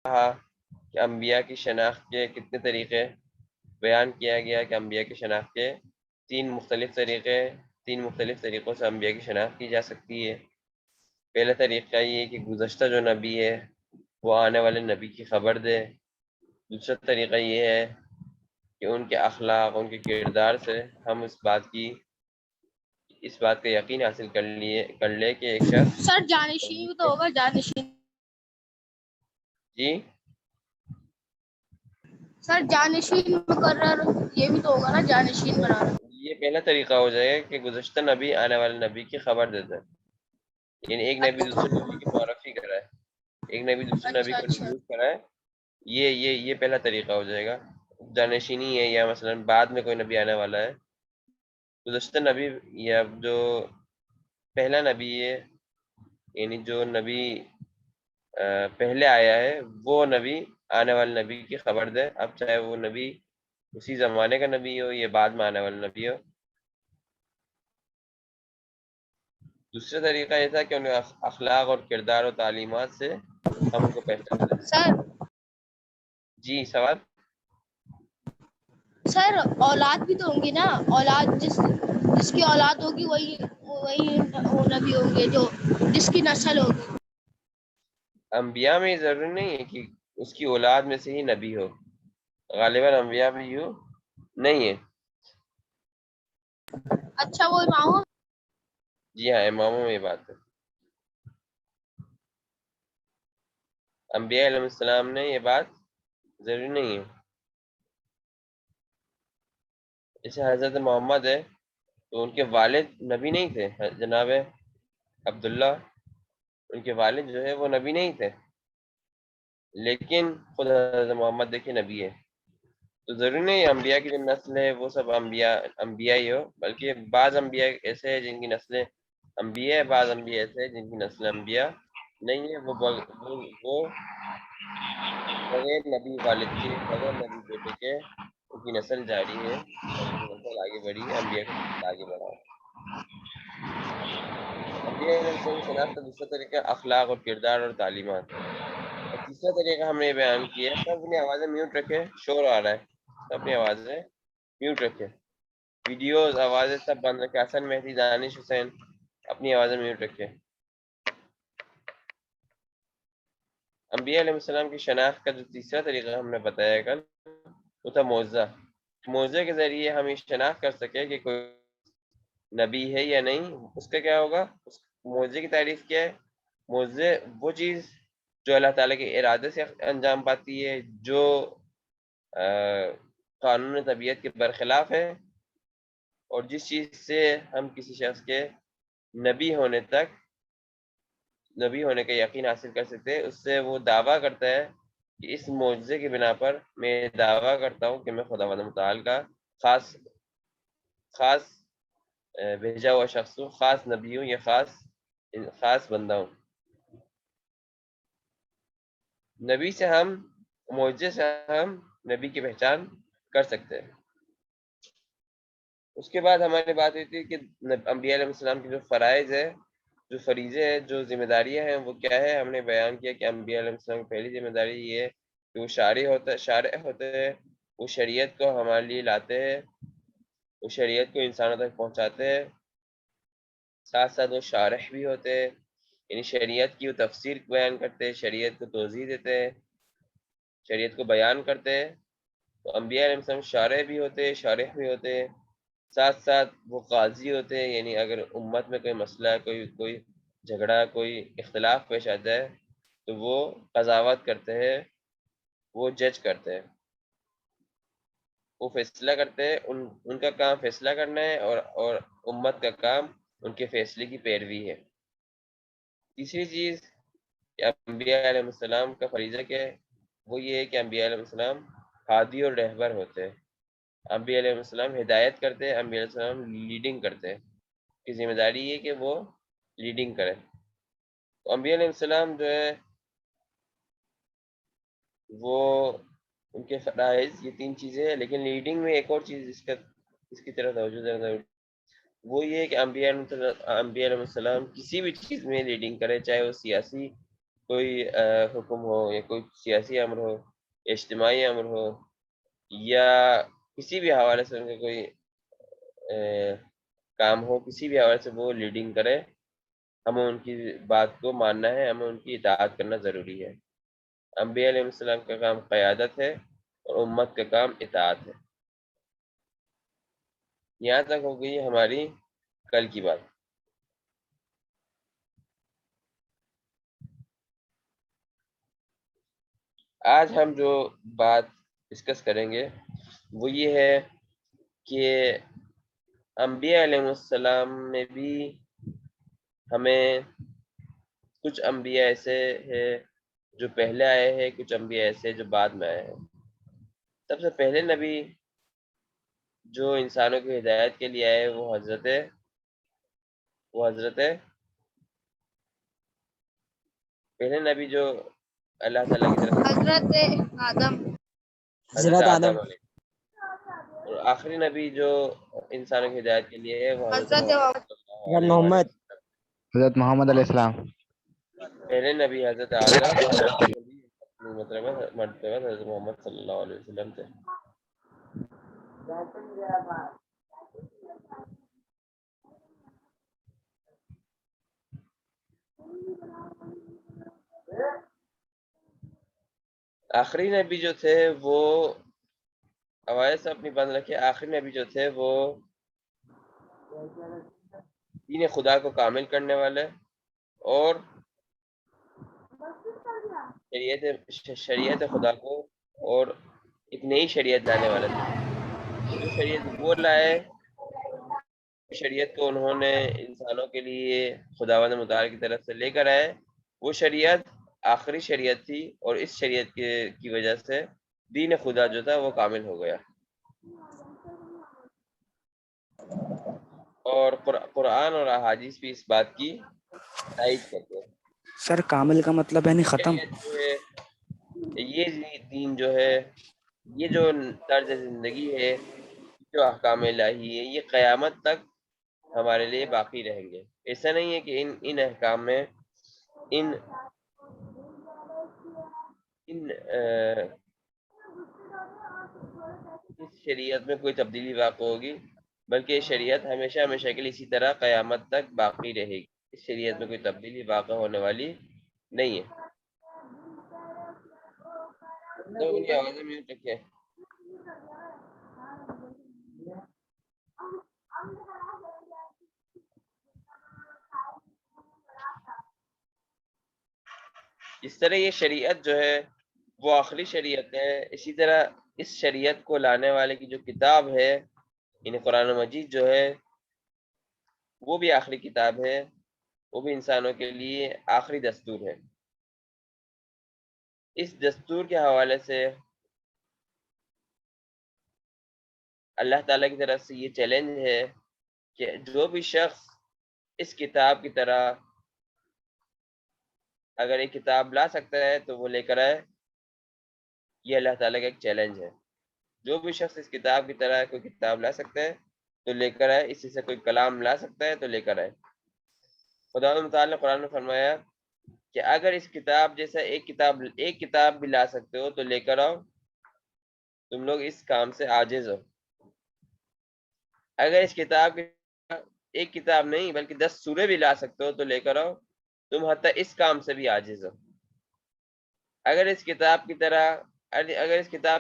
کہا کہ انبیاء کی شناخت کے کتنے طریقے بیان کیا گیا کہ انبیاء کی شناخت کے تین مختلف طریقوں سے انبیاء کی شناخت کی جا سکتی ہے۔ پہلا طریقہ یہ ہے کہ گزشتہ جو نبی ہے وہ آنے والے نبی کی خبر دے۔ دوسرا طریقہ یہ ہے کہ ان کے اخلاق، ان کے کردار سے ہم اس بات کا یقین حاصل کر لے کہ ایک شخص سر جانشین بھی تو ہوگا، جانشین جی سر جانشین مقرر یہ بھی تو ہوگا نا، جانشین بنانا۔ یہ پہلا طریقہ ہو جائے گا کہ گزشتہ نبی آنے والے نبی کی خبر دیتا ہے، یعنی ایک نبی دوسرے نبی کی معرفی کرائے، ایک نبی دوسرے نبی اچھا کو اچھا انٹروڈیوس کرائے۔ یہ پہلا طریقہ ہو جائے گا۔ جانشینی ہے، یا مثلا بعد میں کوئی نبی آنے والا ہے، گزشتہ نبی یا جو پہلا نبی ہے، یعنی جو نبی پہلے آیا ہے وہ نبی آنے والے نبی کی خبر دے، اب چاہے وہ نبی اسی زمانے کا نبی ہو یا بعد میں آنے والا نبی ہو۔ دوسرا طریقہ یہ تھا کہ ان کے اخلاق اور کردار و تعلیمات سے ہم ان کو پہچان لیں۔ سر جی سوال؟ سر اولاد بھی تو ہوں گی نا، اولاد جس کی اولاد ہوگی وہی وہ نبی ہوں گے، جو جس کی نسل ہوگی۔ انبیاء میں یہ ضروری نہیں ہے کہ اس کی اولاد میں سے ہی نبی ہو، غالباً انبیاء میں یوں نہیں ہے۔ اچھا وہ امام جی ہاں، اماموں میں یہ بات ہے۔ انبیاء علیہ السلام نے یہ بات ضروری نہیں ہے۔ جیسے حضرت محمد ہے تو ان کے والد نبی نہیں تھے، جناب عبداللہ، ان کے والد جو ہے وہ نبی نہیں تھے، لیکن خود حضرت محمد دیکھیں نبی ہے۔ تو ضروری نہیں انبیاء کی جو نسل ہے وہ سب انبیاء ہی ہو، بلکہ بعض انبیاء ایسے ہیں جن کی نسلیں انبیاء ہے، بعض انبیاء ایسے ہیں جن کی نسل انبیاء نہیں ہے، وہ بغیر نبی والد کے، بغیر نبی بیٹے کے ان کی نسل جاری ہے، اور ان کی نسل آگے بڑھی ہے، انبیاء کا سلسلہ آگے بڑھا ہے۔ انبیاء علیہ السلام کی شناخت کا دوسرا طریقہ اخلاق اور کردار اور تعلیمات، اور تیسرا طریقہ ہم نے بیان کیا ہے۔ سب اپنی آوازیں میوٹ رکھے، شور آ رہا ہے، سب اپنی آوازیں میوٹ رکھے، ویڈیوز آوازیں سب بند رکھے۔ حسن مہدی، دانش حسین، اپنی آوازیں میوٹ رکھے۔ انبیاء علیہ السلام کی شناخت کا جو تیسرا طریقہ ہم نے بتایا کل، وہ تھا معجزہ۔ معجزے کے ذریعے ہم یہ شناخت کر سکے کہ کوئی نبی ہے یا نہیں۔ اس کا کیا ہوگا؟ اس معجزے کی تعریف کیا ہے؟ معجزے وہ چیز جو اللہ تعالیٰ کے ارادے سے انجام پاتی ہے، جو قانون طبیعت کے برخلاف ہے، اور جس چیز سے ہم کسی شخص کے نبی ہونے کا یقین حاصل کر سکتے ہیں۔ اس سے وہ دعویٰ کرتا ہے کہ اس معجزے کی بنا پر میں دعویٰ کرتا ہوں کہ میں خداوند متعال کا خاص بھیجا ہوا شخص ہوں، خاص نبی ہوں، یا خاص بندہ ہوں۔ معجزے سے ہم نبی کی پہچان کر سکتے ہیں۔ اس کے بعد ہماری بات ہوئی تھی کہ انبیاء علیہ السلام کی جو فرائض ہے، جو فریضے ہیں، جو ذمہ داریاں ہیں، وہ کیا ہے۔ ہم نے بیان کیا کہ انبیاء علیہ السلام کی پہلی ذمہ داری یہ ہے کہ وہ شارع ہوتے ہیں، وہ شریعت کو ہمارے لیے لاتے ہیں، وہ شریعت کو انسانوں تک پہنچاتے ہیں، ساتھ ساتھ وہ شارح بھی ہوتے ہیں، یعنی شریعت کی وہ تفسیر بیان کرتے ہیں، شریعت کو توضیح دیتے ہیں، شریعت کو بیان کرتے ہیں۔ تو انبیاء علیہ السلام شارع بھی ہوتے ہیں، شارح بھی ہوتے ہیں، ساتھ ساتھ وہ قاضی ہوتے ہیں، یعنی اگر امت میں کوئی مسئلہ ہے، کوئی جھگڑا، کوئی اختلاف پیش آتا ہے تو وہ قضاوت کرتے ہیں، وہ جج کرتے ہیں، وہ فیصلہ کرتے ہیں۔ ان کا کام فیصلہ کرنا ہے، اور امت کا کام ان کے فیصلے کی پیروی ہے۔ تیسری چیز کہ انبیاء علیہ السلام کا فریضہ کیا ہے، وہ یہ ہے کہ انبیاء علیہ السلام ہادی اور رہبر ہوتے ہیں۔ انبیاء علیہ السلام ہدایت کرتے ہیں، انبیاء علیہ السلام لیڈنگ کرتے ہیں، کی ذمہ داری یہ کہ وہ لیڈنگ کرے۔ تو انبیاء علیہ السلام جو ہے وہ ان کے فرائض یہ تین چیزیں ہیں، لیکن لیڈنگ میں ایک اور چیز اس کی طرف توجہ دینا ضروری، وہ یہ ہے کہ انبیاء علیہ السلام کسی بھی چیز میں لیڈنگ کرے، چاہے وہ سیاسی کوئی حکم ہو یا کوئی سیاسی امر ہو، اجتماعی امر ہو، یا کسی بھی حوالے سے ان کا کوئی کام ہو، کسی بھی حوالے سے وہ لیڈنگ کرے، ہمیں ان کی بات کو ماننا ہے، ہمیں ان کی اطاعت کرنا ضروری ہے۔ انبیاء علیہ السلام کا کام قیادت ہے اور امت کا کام اطاعت ہے۔ یہاں تک ہو گئی ہماری کل کی بات۔ آج ہم جو بات ڈسکس کریں گے وہ یہ ہے کہ انبیاء علیہ السلام میں بھی ہمیں کچھ انبیاء ایسے ہیں جو پہلے آئے ہیں، کچھ انبیاء ایسے جو بعد میں آئے ہیں۔ سب سے پہلے نبی جو انسانوں کی ہدایت کے لیے آئے وہ حضرت پہلے نبی جو اللہ تعالیٰ کی طرف حضرت آدم، حضرت آدم علیہ، اور آخری نبی جو انسانوں کی ہدایت کے لیے ہے وہ حضرت محمد صلی اللہ علیہ وآلہ وسلم۔ حضرت محمد علیہ السلام۔ پہلے نبی حضرت آدم اور آخری نبی مرتبہ حضرت محمد صلی اللہ علیہ وسلم تھے۔ آخری نبی جو تھے وہ آواز اپنی بند رکھے، آخری نبی جو تھے وہ دین خدا کو کامل کرنے والے اور شریعت خدا کو اور ایک نئی شریعت لانے والے تھے۔ جو شریعت وہ لائے، شریعت کو انہوں نے انسانوں کے لیے خداوند متعال کی طرف سے لے کر آئے، وہ شریعت آخری شریعت تھی، اور اس شریعت کی وجہ سے دین خدا جو تھا وہ کامل ہو گیا۔ اور قرآن اور احادیث بھی اس بات کی تائید کرتے ہیں۔ سر کامل کا مطلب ہے نہیں ختم؟ شریعت جو ہے، یہ دین جو ہے، یہ جو طرز زندگی ہے، جو احکام الہی ہے، یہ قیامت تک ہمارے لیے باقی رہیں گے۔ ایسا نہیں ہے کہ ان احکام میں اس شریعت میں کوئی تبدیلی واقع ہوگی، بلکہ یہ شریعت ہمیشہ ہمیشہ کے لیے اسی طرح قیامت تک باقی رہے گی۔ اس شریعت میں کوئی تبدیلی واقع ہونے والی نہیں ہے۔ تو اپنی آوازیں میوٹ رکھیں۔ اس طرح یہ شریعت جو ہے وہ آخری شریعت ہے، اسی طرح اس شریعت کو لانے والے کی جو کتاب ہے، یعنی قرآن مجید جو ہے، وہ بھی آخری کتاب ہے، وہ بھی انسانوں کے لیے آخری دستور ہے۔ اس دستور کے حوالے سے اللہ تعالیٰ کی طرف سے یہ چیلنج ہے کہ جو بھی شخص اس کتاب کی طرح اگر ایک کتاب لا سکتا ہے تو وہ لے کر آئے۔ یہ اللہ تعالیٰ کا ایک چیلنج ہے۔ جو بھی شخص اس کتاب کی طرح کوئی کتاب لا سکتا ہے تو لے کر آئے، اسی سے کوئی کلام لا سکتا ہے تو لے کر آئے۔ خدا متعال نے قرآن میں فرمایا کہ اگر اس کتاب جیسا ایک کتاب بھی لا سکتے ہو تو لے کر آؤ، تم لوگ اس کام سے عاجز ہو۔ اگر اس کتاب کی ایک کتاب نہیں بلکہ 10 سورے بھی لا سکتے ہو تو لے کر آؤ، تم حتیٰ اس کام سے بھی عاجز ہو۔ اگر اس کتاب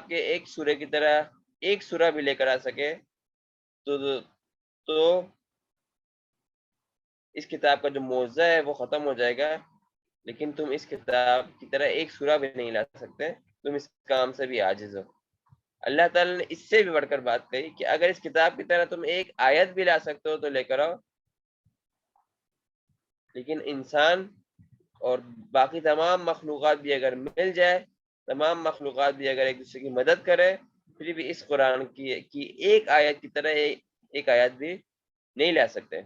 کے ایک سورے کی طرح ایک سورہ بھی لے کر آ سکے تو اس کتاب کا جو موضوع ہے وہ ختم ہو جائے گا، لیکن تم اس کتاب کی طرح ایک سورہ بھی نہیں لا سکتے، تم اس کام سے بھی عاجز ہو۔ اللہ تعالیٰ نے اس سے بھی بڑھ کر بات کہی کہ اگر اس کتاب کی طرح تم ایک آیت بھی لا سکتے ہو تو لے کر آؤ، لیکن انسان اور باقی تمام مخلوقات بھی اگر مل جائے، تمام مخلوقات بھی اگر ایک دوسرے کی مدد کرے، پھر بھی اس قرآن کی ایک آیت کی طرح ایک آیت بھی نہیں لا سکتے۔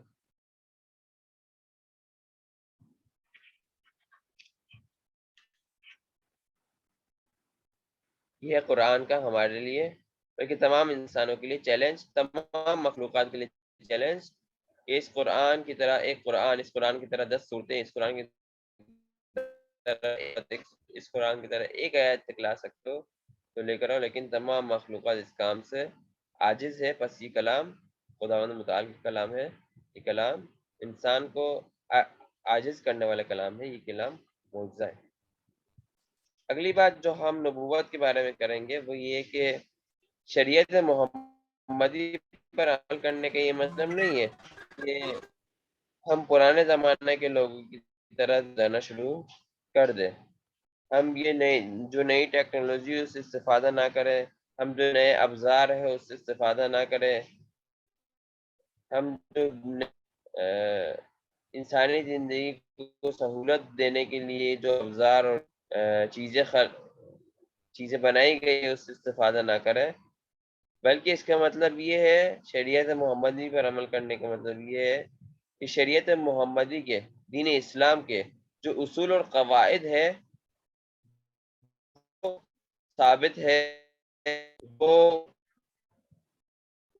یہ ہے قرآن کا ہمارے لیے بلکہ تمام انسانوں کے لیے چیلنج، تمام مخلوقات کے لیے چیلنج۔ اس قرآن کی طرح 10 صورتیں، اس قرآن کی طرح اس قرآن کی طرح ایک آیت تک لا سکتے ہو تو لے کر آؤ، لیکن تمام مخلوقات اس کام سے عاجز ہے. پس یہ کلام خداوند متعال کا کلام ہے. یہ کلام انسان کو عاجز کرنے والا کلام ہے. یہ کلام معجزہ ہے. اگلی بات جو ہم نبوت کے بارے میں کریں گے وہ یہ کہ شریعت محمدی پر عمل کرنے کا یہ مطلب نہیں ہے کہ ہم پرانے زمانے کے لوگوں کی طرح جانا شروع کر دیں. ہم یہ جو نئی ٹیکنالوجی اس سے استفادہ نہ کریں، ہم جو نئے ابزار ہے اس سے استفادہ نہ کریں، ہم جو انسانی زندگی کو سہولت دینے کے لیے جو ابزار اور چیزیں بنائی گئی اس سے استفادہ نہ کریں، بلکہ اس کا مطلب یہ ہے، شریعت محمدی پر عمل کرنے کا مطلب یہ ہے کہ شریعت محمدی کے، دین اسلام کے جو اصول اور قواعد ہے وہ ثابت ہے، وہ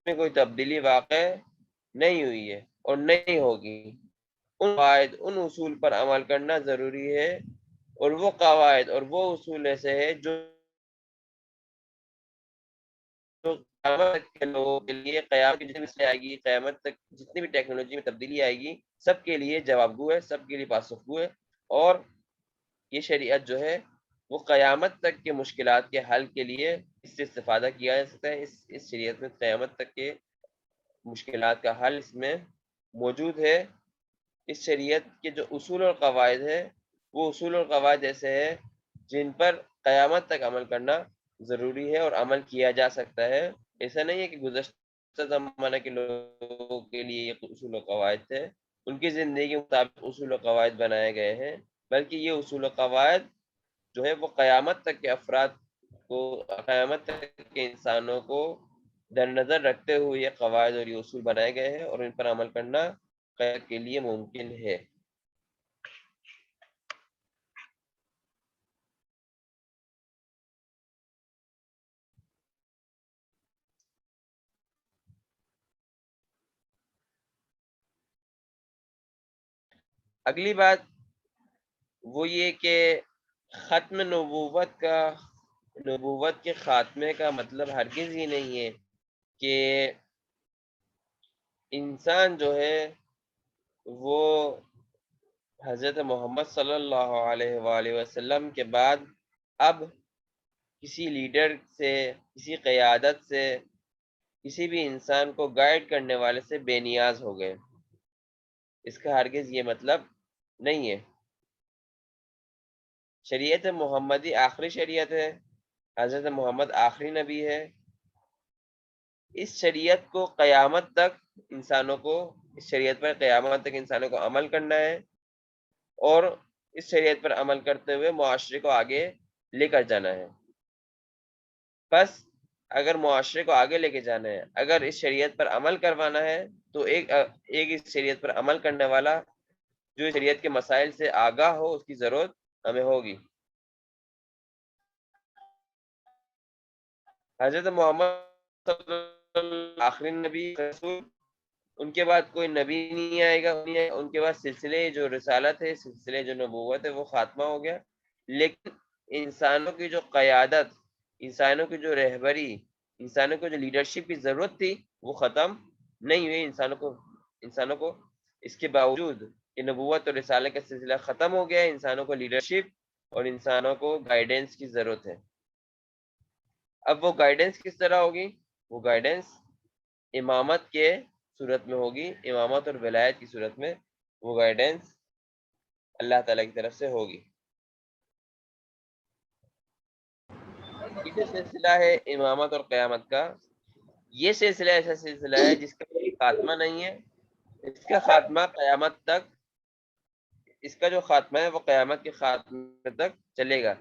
میں کوئی تبدیلی واقع نہیں ہوئی ہے اور نہیں ہوگی. ان قواعد، ان اصول پر عمل کرنا ضروری ہے، اور وہ قواعد اور وہ اصول ایسے ہیں جو قیامت کے لوگوں کے لیے، قیامت کی جتنی آئے گی، قیامت تک جتنی بھی ٹیکنالوجی میں تبدیلی آئے گی سب کے لیے جواب گو ہے، سب کے لیے پاسخگو ہے. اور یہ شریعت جو ہے وہ قیامت تک کے مشکلات کے حل کے لیے اس سے استفادہ کیا جا سکتا ہے. اس شریعت میں قیامت تک کے مشکلات کا حل اس میں موجود ہے. اس شریعت کے جو اصول اور قواعد ہے وہ اصول اور قواعد ایسے ہیں جن پر قیامت تک عمل کرنا ضروری ہے اور عمل کیا جا سکتا ہے. ایسا نہیں ہے کہ گزشتہ زمانہ کے لوگوں کے لیے یہ اصول و قواعد تھے، ان کی زندگی کے مطابق اصول و قواعد بنائے گئے ہیں، بلکہ یہ اصول و قواعد جو ہے وہ قیامت تک کے افراد کو، قیامت تک کے انسانوں کو در نظر رکھتے ہوئے یہ قواعد اور یہ اصول بنائے گئے ہیں، اور ان پر عمل کرنا قیامت کے لیے ممکن ہے. اگلی بات وہ یہ کہ ختم نبوت کے خاتمے کا مطلب ہرگز یہ نہیں ہے کہ انسان جو ہے وہ حضرت محمد صلی اللہ علیہ وآلہ وسلم کے بعد اب کسی لیڈر سے، کسی قیادت سے، کسی بھی انسان کو گائیڈ کرنے والے سے بے نیاز ہو گئے. اس کا ہرگز یہ مطلب نہیں ہے. شریعت محمدی آخری شریعت ہے، حضرت محمد آخری نبی ہے. اس شریعت کو قیامت تک انسانوں کو، اس شریعت پر قیامت تک انسانوں کو عمل کرنا ہے، اور اس شریعت پر عمل کرتے ہوئے معاشرے کو آگے لے کر جانا ہے. بس اگر معاشرے کو آگے لے کے جانا ہے، اگر اس شریعت پر عمل کروانا ہے تو ایک اس شریعت پر عمل کرنے والا جو اس شریعت کے مسائل سے آگاہ ہو، اس کی ضرورت ہمیں ہوگی. حضرت محمد صلی اللہ علیہ وسلم آخری نبی رسول، ان کے بعد کوئی نبی نہیں آئے گا. ان کے بعد سلسلے جو رسالت ہے، سلسلے جو نبوت ہے وہ خاتمہ ہو گیا. لیکن انسانوں کی جو قیادت، انسانوں کی جو رہبری، انسانوں کو جو لیڈرشپ کی ضرورت تھی وہ ختم نہیں ہوئی. انسانوں کو اس کے باوجود کہ نبوت اور رسالت کا سلسلہ ختم ہو گیا، انسانوں کو لیڈرشپ اور انسانوں کو گائیڈنس کی ضرورت ہے. اب وہ گائیڈنس کس طرح ہوگی؟ وہ گائیڈنس امامت کے صورت میں ہوگی، امامت اور ولایت کی صورت میں وہ گائیڈنس اللہ تعالیٰ کی طرف سے ہوگی. یہ جو سلسلہ ہے امامت اور قیامت کا، یہ سلسلہ ایسا سلسلہ ہے جس کا کوئی خاتمہ نہیں ہے. اس کا خاتمہ قیامت تک، اس کا جو خاتمہ ہے وہ قیامت کے خاتمے تک چلے گا.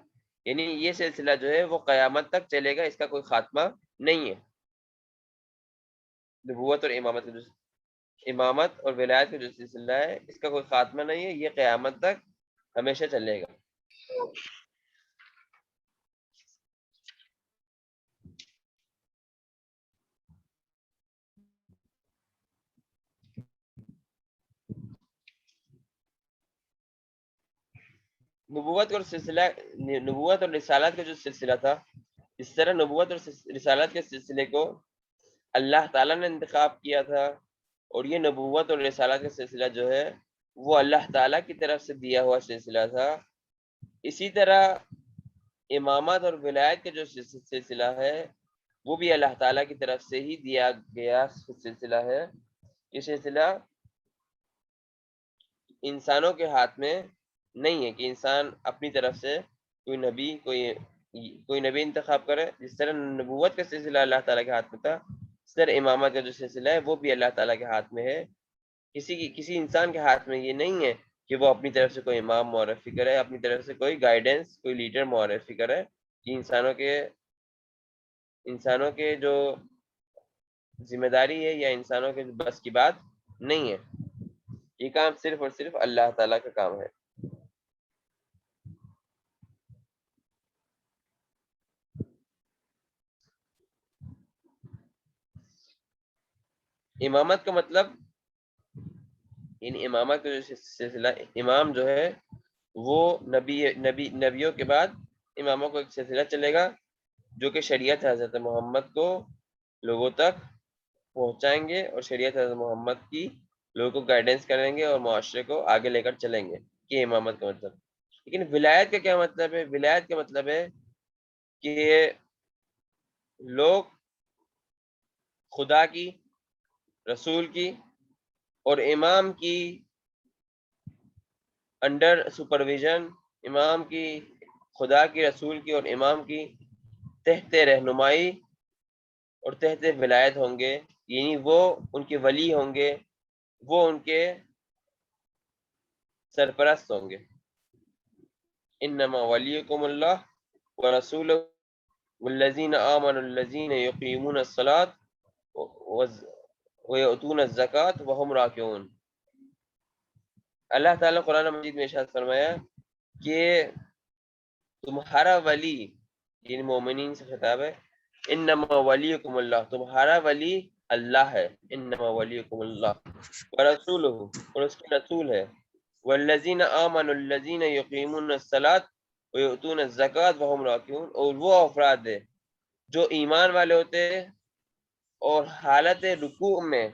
یعنی یہ سلسلہ جو ہے وہ قیامت تک چلے گا، اس کا کوئی خاتمہ نہیں ہے. نبوت اور امامت اور ولایت کا جو سلسلہ ہے اس کا کوئی خاتمہ نہیں ہے، یہ قیامت تک ہمیشہ چلے گا. نبوت اور رسالت کا جو سلسلہ تھا، اس طرح نبوت اور رسالت کے سلسلے کو اللہ تعالیٰ نے انتخاب کیا تھا، اور یہ نبوت اور رسالت کا سلسلہ جو ہے وہ اللہ تعالیٰ کی طرف سے دیا ہوا سلسلہ تھا۔ اسی طرح امامت اور ولایت کا جو سلسلہ ہے وہ بھی اللہ تعالیٰ کی طرف سے ہی دیا گیا سلسلہ ہے۔ یہ سلسلہ انسانوں کے ہاتھ میں نہیں ہے کہ انسان اپنی طرف سے کوئی نبی انتخاب کرے۔ جس طرح نبوت کا سلسلہ اللہ تعالیٰ کے ہاتھ میں تھا، اس طرح امامت کا جو سلسلہ ہے وہ بھی اللہ تعالیٰ کے ہاتھ میں ہے۔ کسی انسان کے ہاتھ میں یہ نہیں ہے کہ وہ اپنی طرف سے کوئی امام معرفی کرے، اپنی طرف سے کوئی گائیڈنس، کوئی لیڈر معرفی کرے۔ کہ انسانوں کے جو ذمہ داری ہے یا انسانوں کے بس کی بات نہیں ہے، یہ کام صرف اور صرف اللہ تعالیٰ کا کام ہے۔ امامت کا مطلب، یعنی امامت کا جو سلسلہ، امام جو ہے وہ نبیوں کے بعد اماموں کو ایک سلسلہ چلے گا جو کہ شریعت حضرت محمد کو لوگوں تک پہنچائیں گے، اور شریعت حضرت محمد کی لوگوں کو گائیڈنس کریں گے اور معاشرے کو آگے لے کر چلیں گے۔ یہ امامت کا مطلب۔ لیکن ولایت کا کیا مطلب ہے؟ ولایت کا مطلب ہے کہ لوگ خدا کی، رسول کی اور امام کی انڈر سپرویژن، امام کی، خدا کی، رسول کی اور امام کی تحت رہنمائی اور تحت ولایت ہوں گے، یعنی وہ ان کے ولی ہوں گے، وہ ان کے سرپرست ہوں گے۔ انما ولیکم اللہ ورسولہ والذین آمنوا الذین یقیمون الصلاۃ ویؤتون الزکاۃ وہم راکعون۔ اللہ تعالیٰ قرآن مجید میں ارشاد فرمایا کہ تمہارا ولی، یعنی مومنین سے خطاب ہے، انما ولیکم اللہ، تمہارا ولی اللہ ہے، انما ولیکم اللہ ورسولہ، اور اس کے رسول ہے، والذین آمنوا الذین یقیمون الصلاۃ ویؤتون الزکاۃ وہم راکعون، اور وہ افراد ہے جو ایمان والے ہوتے ہیں اور حالت رکوع میں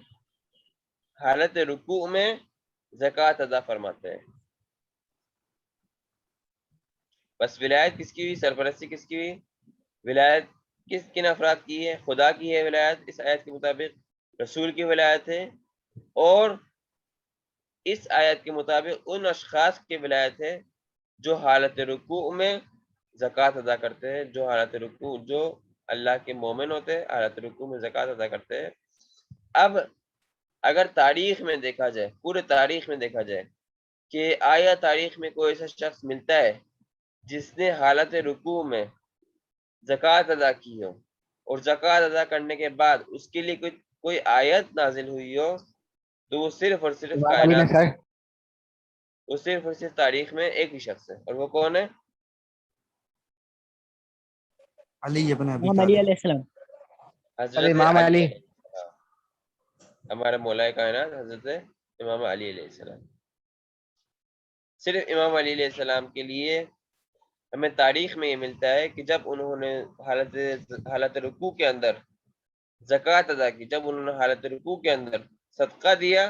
زکوٰۃ ادا فرماتے ہیں۔ بس ولایت کس کی ہوئی؟ سرپرستی کس کی ہوئی؟ ولایت کن افراد کی ہے؟ خدا کی ہے ولایت اس آیت کے مطابق، رسول کی ولایت ہے، اور اس آیت کے مطابق ان اشخاص کی ولایت ہے جو حالت رکوع میں زکوٰۃ ادا کرتے ہیں، جو حالت رکوع، جو اللہ کے مومن ہوتے ہیں، حالت رکوع میں زکوٰۃ ادا کرتے ہیں۔ اب اگر تاریخ میں دیکھا جائے، پورے تاریخ میں دیکھا جائے کہ آیا تاریخ میں کوئی ایسا شخص ملتا ہے جس نے حالت رکوع میں زکوٰۃ ادا کی ہو، اور زکوٰۃ ادا کرنے کے بعد اس کے لیے کوئی آیت نازل ہوئی ہو، تو وہ صرف اور صرف تاریخ میں ایک ہی شخص ہے، اور وہ کون ہے؟ علی ابن ابی امام علی طالب، علیہ السلام۔ حضرت امام علی۔ ہمارے مولا کائنات حضرت امام علی علیہ السلام۔ صرف امام علی علیہ السلام کے لیے ہمیں تاریخ میں یہ ملتا ہے کہ جب انہوں نے حالت رکوع کے اندر زکوٰۃ ادا کی، جب انہوں نے حالت رکوع کے اندر صدقہ دیا،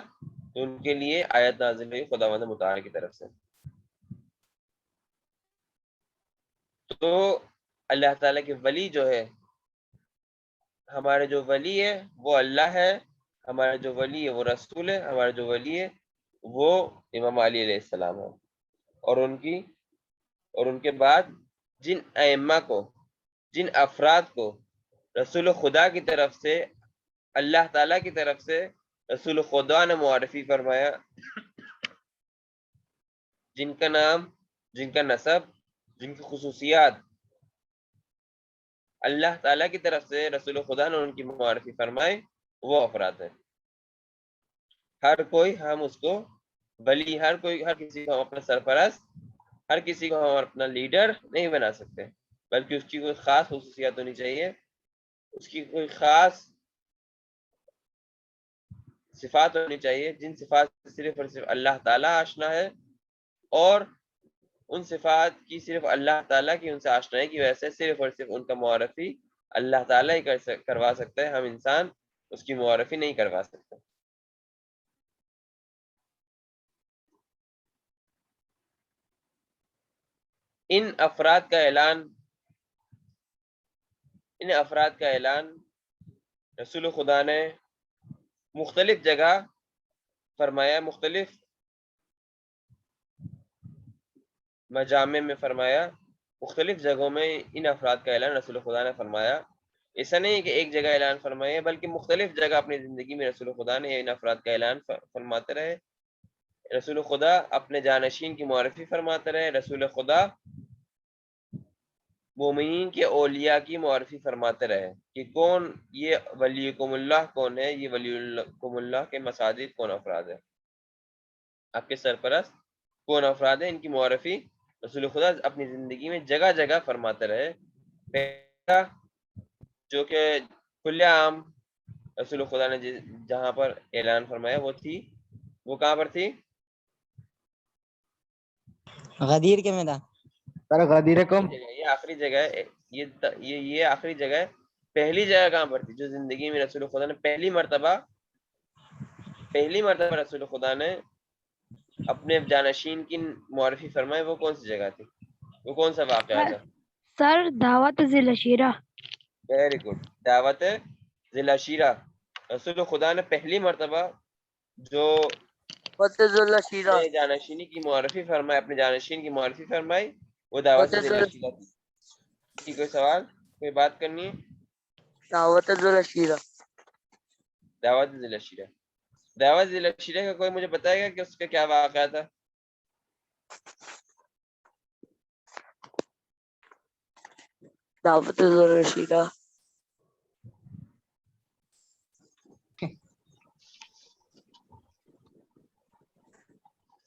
تو ان کے لیے آیت نازل ہوئی خداوند متعال کی طرف سے۔ تو اللہ تعالیٰ کے ولی جو ہے، ہمارے جو ولی ہے وہ اللہ ہے، ہمارے جو ولی ہے وہ رسول ہے، ہمارے جو ولی ہے وہ امام علی علیہ السلام ہے، اور ان کے بعد جن ائمہ کو، جن افراد کو رسول خدا کی طرف سے، اللہ تعالیٰ کی طرف سے رسول خدا نے معرفی فرمایا، جن کا نام، جن کا نسب، جن کی خصوصیات اللہ تعالیٰ کی طرف سے رسول خدا نے ان کی معرفی فرمائے، وہ افراد ہیں۔ ہر کوئی ہم اس کو ولی، ہر کسی کو ہم اپنا سرپرست، ہر کسی کو ہم اپنا لیڈر نہیں بنا سکتے، بلکہ اس کی کوئی خاص خصوصیات ہونی چاہیے، اس کی کوئی خاص صفات ہونی چاہیے، جن صفات سے صرف اور صرف اللہ تعالیٰ آشنا ہے، اور ان صفات کی صرف اللہ تعالیٰ کی ان سے آشنائی کی وجہ سے صرف اور صرف ان کا معرفی اللہ تعالیٰ ہی کروا سکتا ہے، ہم انسان اس کی معرفی نہیں کروا سکتے۔ ان افراد کا اعلان رسول خدا نے مختلف جگہ فرمایا، مختلف مجامع میں فرمایا، مختلف جگہوں میں ان افراد کا اعلان رسول خدا نے فرمایا۔ ایسا نہیں کہ ایک جگہ اعلان فرمایا، بلکہ مختلف جگہ اپنی زندگی میں رسول خدا نے ان افراد کا اعلان فرماتے رہے۔ رسول خدا اپنے جانشین کی معرفی فرماتے رہے، رسول خدا مومنین کے اولیاء کی معرفی فرماتے رہے کہ کون یہ ولیکم اللہ کون ہے، یہ ولیکم اللہ کے مساجد کون افراد ہے، آپ کے سرپرست کون افراد ہیں، ان کی معرفی رسول خدا اپنی زندگی میں جگہ جگہ فرماتے رہے۔ پہلا جو کہ کل عام رسول خدا نے جہاں پر اعلان فرمایا وہ کہاں پر تھی؟ غدیر کے میدان۔ سر غدیر قوم یہ آخری جگہ ہے، یہ آخری جگہ ہے۔ پہلی جگہ کہاں پر تھی جو زندگی میں رسول خدا نے پہلی مرتبہ رسول خدا نے اپنے جانشین کی معرفی فرمائی، وہ کون سی جگہ تھی، وہ کون سا واقعہ تھا؟ سر دعوت ذی العشیرہ۔ ویری گڈ، دعوت ذی العشیرہ۔ رسول خدا نے پہلی مرتبہ جو اپنے جانشینی کی معرفی فرمائی، اپنے جانشین کی معرفی فرمائی، وہ دعوت ذی العشیرہ تھی۔ کوئی سوال، کوئی بات کرنی ہے؟ دعوت ذی العشیرہ۔ دعوت ذی العشیرہ، دعوت ذی العشیرہ کا کوئی مجھے بتائے گا کہ اس کا کیا واقعہ تھا؟ دعوت ذی العشیرہ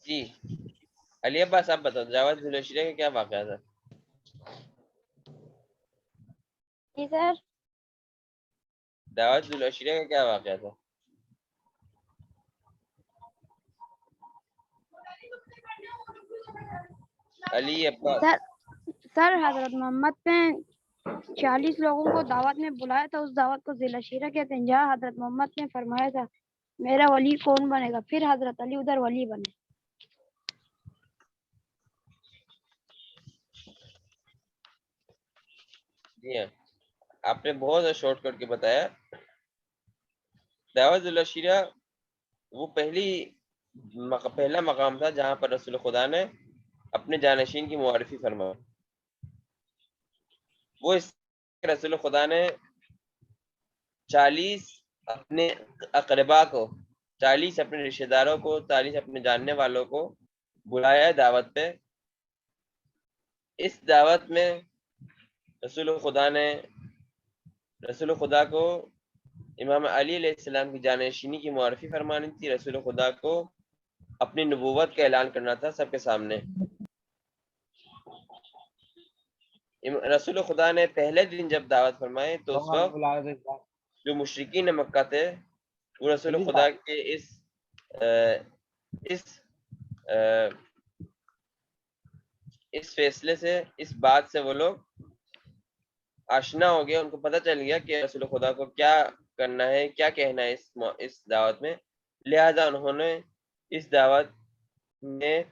جی علی عباس آپ بتاؤ، دعوت ذی العشیرہ کا کیا واقعہ تھا؟ جی سر، دعوت ذی العشیرہ کا کیا واقعہ تھا؟ علی عباس۔ سر حضرت محمد نے 40 لوگوں کو دعوت میں بلایا تھا، اس دعوت کو ذی العشیرہ کہتے ہیں، جہاں حضرت محمد نے فرمایا تھا میرا ولی کون بنے گا، پھر حضرت علی ادھر ولی بنے۔ جی ہاں، آپ نے بہت شارٹ کٹ کے بتایا۔ دعوت ذی العشیرہ وہ پہلا مقام تھا جہاں پر رسول خدا نے اپنے جانشین کی معرفی فرمائی۔ وہ اس رسول خدا نے 40 اپنے اقربا کو، 40 اپنے رشتہ داروں کو، 40 اپنے جاننے والوں کو بلایا دعوت پہ۔ اس دعوت میں رسول خدا کو امام علی علیہ السلام کی جانشینی کی معرفی فرمانی تھی، رسول خدا کو اپنی نبوت کا اعلان کرنا تھا سب کے سامنے۔ رسول خدا نے پہلے دن جب دعوت فرمائی تو اس وقت جو مشرکین مکہ تھے وہ رسول خدا کے اس فیصلے سے، اس بات سے وہ لوگ آشنا ہو گیا، ان کو پتہ چل گیا کہ رسول خدا کو کیا کرنا ہے، کیا کہنا ہے اس دعوت میں، لہذا انہوں نے اس دعوت میں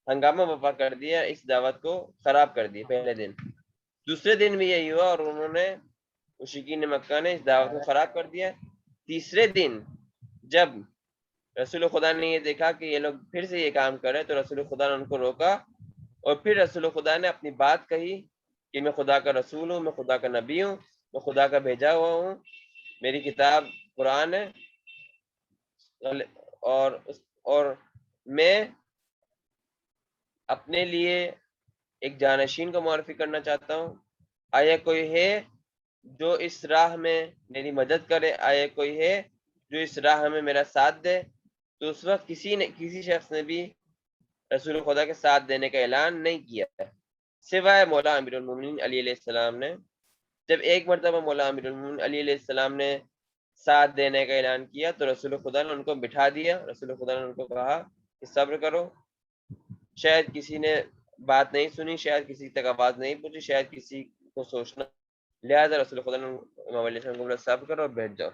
ہنگامہ برپا کر دیا، اس دعوت کو خراب کر دیا پہلے دن۔ دوسرے دن بھی یہی ہوا اور انہوں نے مشرکین مکہ نے اس دعوت کو خراب کر دیا۔ تیسرے دن جب رسول خدا نے یہ دیکھا کہ یہ لوگ پھر سے یہ کام کر رہے تو رسول خدا نے ان کو روکا، اور پھر رسول خدا نے اپنی بات کہی کہ میں خدا کا رسول ہوں، میں خدا کا نبی ہوں، میں خدا کا بھیجا ہوا ہوں، میری کتاب قرآن ہے، اور میں اپنے لیے ایک جانشین کو معرفی کرنا چاہتا ہوں۔ آیا کوئی ہے جو اس راہ میں میری مدد کرے، آیا کوئی ہے جو اس راہ میں میرا ساتھ دے؟ تو اس وقت کسی شخص نے بھی رسول خدا کے ساتھ دینے کا اعلان نہیں کیا ہے سوائے مولا امیر المومنین علی علیہ السلام نے۔ جب ایک مرتبہ مولا امیر المومنین علی علیہ السلام نے ساتھ دینے کا اعلان کیا تو رسول خدا نے ان کو بٹھا دیا، رسول خدا نے ان کو کہا کہ صبر کرو، شاید کسی نے بات نہیں سنی، شاید کسی تک آواز نہیں پہنچی، شاید کسی کو سوچنا، لہٰذا رسول خدا نے امام علیہ السلام کو بولا صبر کرو اور بیٹھ جاؤ۔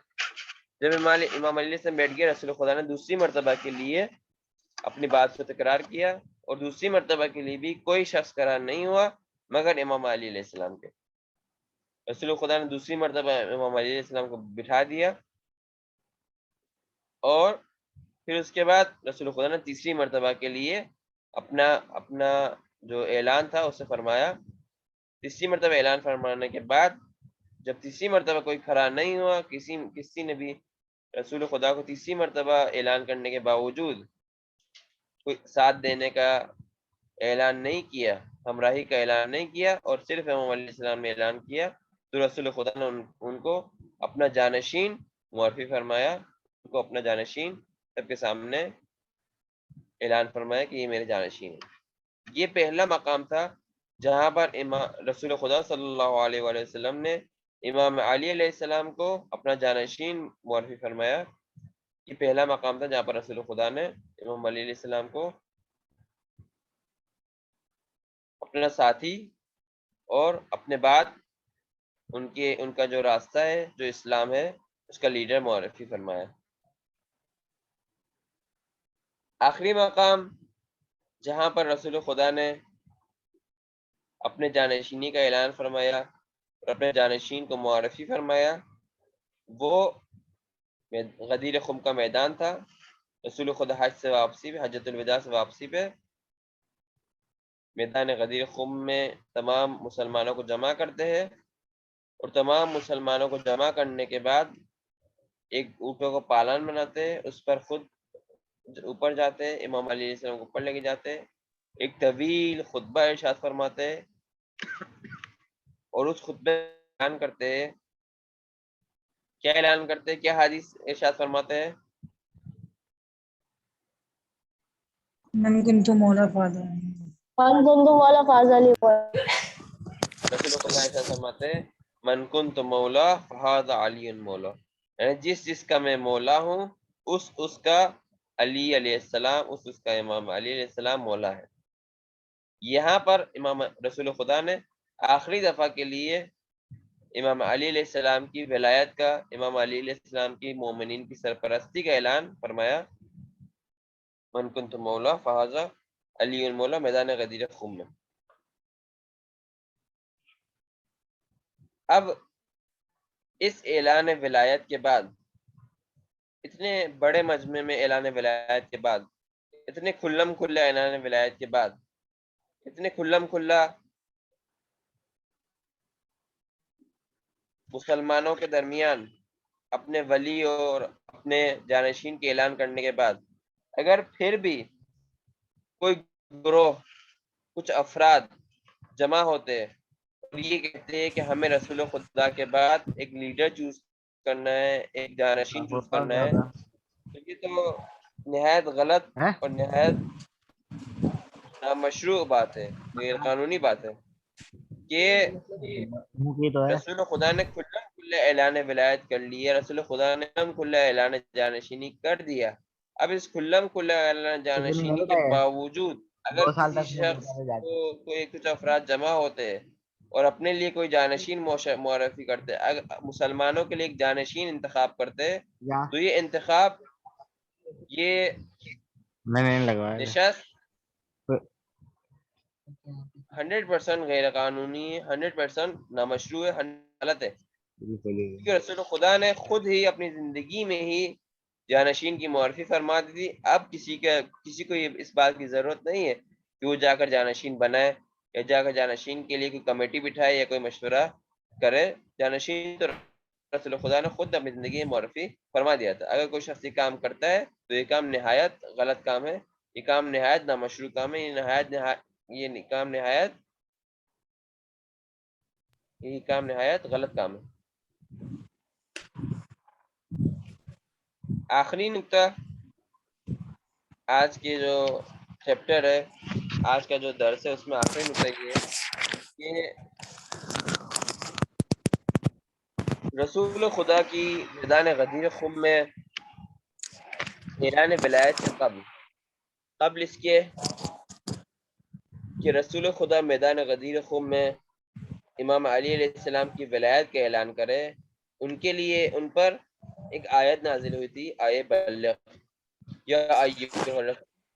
جب امام علیہ السلام بیٹھ گئے، رسول خدا نے دوسری مرتبہ کے لیے اپنی بات کو تکرار کیا، اور دوسری مرتبہ کے لیے بھی کوئی شخص قرار نہیں ہوا مگر امام علی علیہ السلام کے۔ رسول خدا نے دوسری مرتبہ امام علی علیہ السلام کو بٹھا دیا، اور پھر اس کے بعد رسول خدا نے تیسری مرتبہ کے لیے اپنا جو اعلان تھا اسے فرمایا۔ تیسری مرتبہ اعلان فرمانے کے بعد جب تیسری مرتبہ کوئی کھڑا نہیں ہوا، کسی نے بھی رسول خدا کو تیسری مرتبہ اعلان کرنے کے باوجود کوئی ساتھ دینے کا اعلان نہیں کیا، ہمراہی کا اعلان نہیں کیا، اور صرف امام علیہ السلام نے اعلان کیا، تو رسول خدا نے ان کو اپنا جانشین معرفی فرمایا، ان کو اپنا جانشین سب کے سامنے اعلان فرمایا کہ یہ میرے جانشین ہیں۔ یہ پہلا مقام تھا جہاں پر رسول خدا صلی اللہ علیہ وآلہ وسلم نے امام علی علیہ السلام کو اپنا جانشین معرفی فرمایا۔ یہ پہلا مقام تھا جہاں پر رسول خدا نے امام علی علیہ السلام کو اپنا ساتھی اور اپنے بعد ان کا جو راستہ ہے، جو اسلام ہے، اس کا لیڈر معرفی فرمایا۔ آخری مقام جہاں پر رسول خدا نے اپنے جانشینی کا اعلان فرمایا اور اپنے جانشین کو معرفی فرمایا، وہ غدیر خم کا میدان تھا۔ رسول خدا حج سے واپسی پہ، حجۃ الوداع سے واپسی پہ میدان غدیر خم میں تمام مسلمانوں کو جمع کرتے ہیں، اور تمام مسلمانوں کو جمع کرنے کے بعد ایک اونٹوں کو پالان بناتے ہیں، اس پر خود اوپر جاتے ہیں، امام علی علیہ السلام کو اوپر لے کے جاتے ہیں، ایک طویل خطبہ ارشاد فرماتے ہیں، اور اس خطبے میں اعلان کرتے ہیں۔ کیا اعلان کرتے ہیں؟ کیا حدیث ارشاد فرماتے ہیں؟ من كنت مولى فاضل رسول خدا ارشاد فرماتے ہیں من کنت مولا فہذا علی مولا، یعنی جس کا میں مولا ہوں اس کا علی علیہ السلام، اس کا امام علی علیہ السلام مولا ہے۔ یہاں پر امام رسول خدا نے آخری دفعہ کے لیے امام علی علیہ السلام کی ولایت کا، امام علی علیہ السلام کی مومنین کی سرپرستی کا اعلان فرمایا، من کنت مولا فہذا علی مولا، میدان غدیر خم میں۔ اب اس اعلان ولایت کے بعد، اتنے بڑے مجمع میں اعلان ولایت کے بعد، اتنے کھلم کھلا اعلان ولایت کے بعد، اتنے کھلم کھلا مسلمانوں کے درمیان اپنے ولی اور اپنے جانشین کے اعلان کرنے کے بعد، اگر پھر بھی کوئی گروہ، کچھ افراد جمع ہوتے اور یہ کہتے ہیں کہ ہمیں رسول خدا کے بعد ایک لیڈر چوز کرنا ہے، ایک جانشین چوز کرنا ہے، تو یہ تو نہایت غلط اور نہایت نامشروع بات ہے، غیر قانونی بات ہے کہ رسول خدا نے کھلا کھلا اعلان ولایت کر لیا، رسول خدا نے کھلا اعلان جانشینی کر دیا۔ اب اس کھلم کھلا اعلان جانشینی کے باوجود اگر کسی شخص کو کوئی کچھ افراد جمع ہوتے اور اپنے لیے کوئی جانشین معرفی کرتے، مسلمانوں کے لیے ایک جانشین انتخاب کرتے، تو یہ انتخاب، یہ نشست 100% غیر قانونی ہے، 100% نامشروع ہے، غلط ہے، کیونکہ رسول خدا نے خود ہی اپنی زندگی میں ہی جانشین کی معرفی فرما دی تھی۔ اب کسی کو یہ اس بات کی ضرورت نہیں ہے کہ وہ جا کر جانشین بنائے، یا جا کر جانشین کے لیے کوئی کمیٹی بٹھائے یا کوئی مشورہ کرے۔ جانشین تو رسول خدا نے خود اپنی زندگی میں معرفی فرما دیا تھا۔ اگر کوئی شخص یہ کام کرتا ہے تو یہ کام نہایت غلط کام ہے، یہ کام نہایت نامشروع کام ہے، یہ کام نہایت غلط کام ہے۔ آخری نکتہ آج کے جو چیپٹر ہے، آج کا جو درس ہے، اس میں آخری نکتہ یہ ہے کہ رسول خدا کی میدان غدیر خم میں اعلان ولایت سے قبل اس کے کہ رسول خدا میدان غدیر خم میں امام علی علیہ السلام کی ولایت کا اعلان کرے، ان کے لیے ان پر ایک آیت نازل ہوئی تھی، آیے بلغ یا ایھا الرسول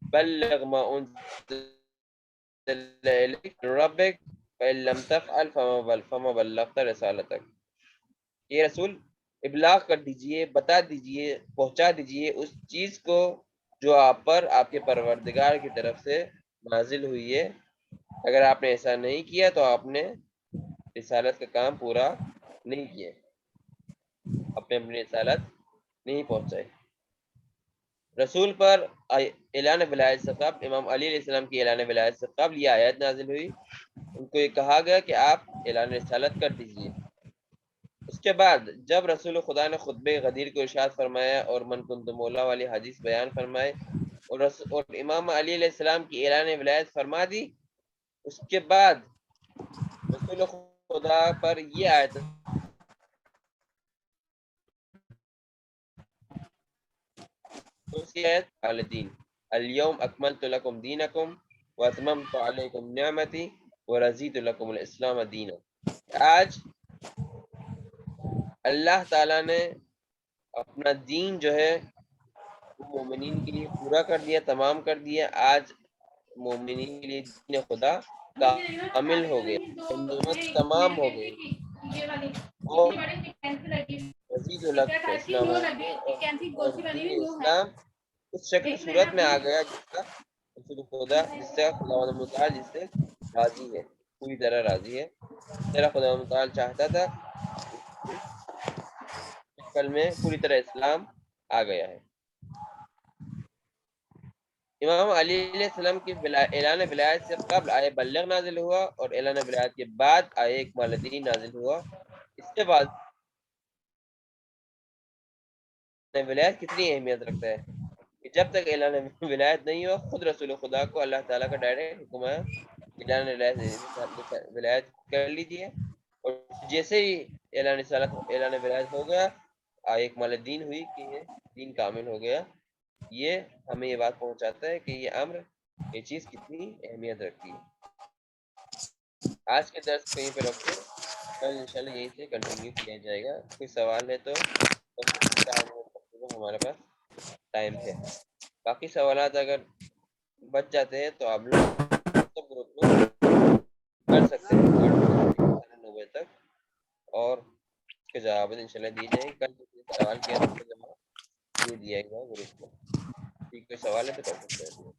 بلغ ما انزل الیک من ربک فإن لم تفعل فما بلغت رسالتک، یہ رسول ابلاغ کر دیجئے، بتا دیجئے، پہنچا دیجئے اس چیز کو جو آپ پر آپ کے پروردگار کی طرف سے نازل ہوئی ہے، اگر آپ نے ایسا نہیں کیا تو آپ نے رسالت کا کام پورا نہیں کیا، اپنے رسالت نہیں پہنچائے۔ رسول پر اعلان ولایت سے قبل، امام علی علیہ السلام کی اعلان ولایت سے قبل یہ آیت نازل ہوئی، ان کو یہ کہا گیا کہ آپ اعلان رسالت کر دیجئے۔ اس کے بعد جب رسول خدا نے خطبہ غدیر کو ارشاد فرمایا اور من کنت مولا والی حدیث بیان فرمائے اور امام علی علیہ السلام کی اعلان ولایت فرما دی، اس کے بعد رسول خدا پر یہ آیت الدین الیوم اکملت لکم دینکم واتممت علیکم نعمتی ورضیت لکم الاسلام دینا، آج اللہ تعالیٰ نے اپنا دین جو ہے مومنین کے لیے پورا کر دیا، تمام کر دیا، آج مومنین کے لیے دین خدا کامل ہو گیا، نعمت تمام ہو گئی، اور رضیت لکم الاسلام اور دین اسلام اس شکل صورت میں آ گیا جس کا رسول خدا، جس سے خدا متعال جس سے راضی ہے، پوری طرح راضی ہے، جس طرح خدا متعال چاہتا تھا شکل میں پوری طرح اسلام آ گیا ہے۔ امام علی علیہ السلام کی اعلان ولایت سے قبل آئے بلغ نازل ہوا اور اعلان ولایت کے بعد آئے اکمال الدین نازل ہوا۔ اس کے بعد ولایت کتنی اہمیت رکھتا ہے کہ جب تک اعلان ولایت نہیں ہوا، خود رسول خدا کو اللہ تعالیٰ کا ڈائریکٹ حکم ہے اعلان ولایت کر لیجیے، اور جیسے ہی اعلان ولایت ہو گیا، آئے اکمال الدین ہوئی کہ یہ دین کامل ہو گیا۔ یہ ہمیں یہ بات پہنچاتا ہے کہ یہ امر، یہ چیز کتنی اہمیت رکھتی ہے۔ آج کے درس کو یہیں پہ رکھتے ہیں، کل انشاءاللہ یہیں سے کنٹینیو کیا جائے گا۔ کوئی سوال ہے تو ہمارے پاس ٹائم ہے، باقی سوالات اگر بچ جاتے ہیں تو آپ لوگ سب گروپ میں کر سکتے ہیں 8 بجے سے 9 بجے تک، اور اس کے جواب انشاءاللہ دیے جائیں گے۔ کل کسی نے سوال کیا تو اس کا جواب دے دیا گا گروپ میں۔ ٹھیک، کوئی سوال ہے تو کر سکتے ہیں۔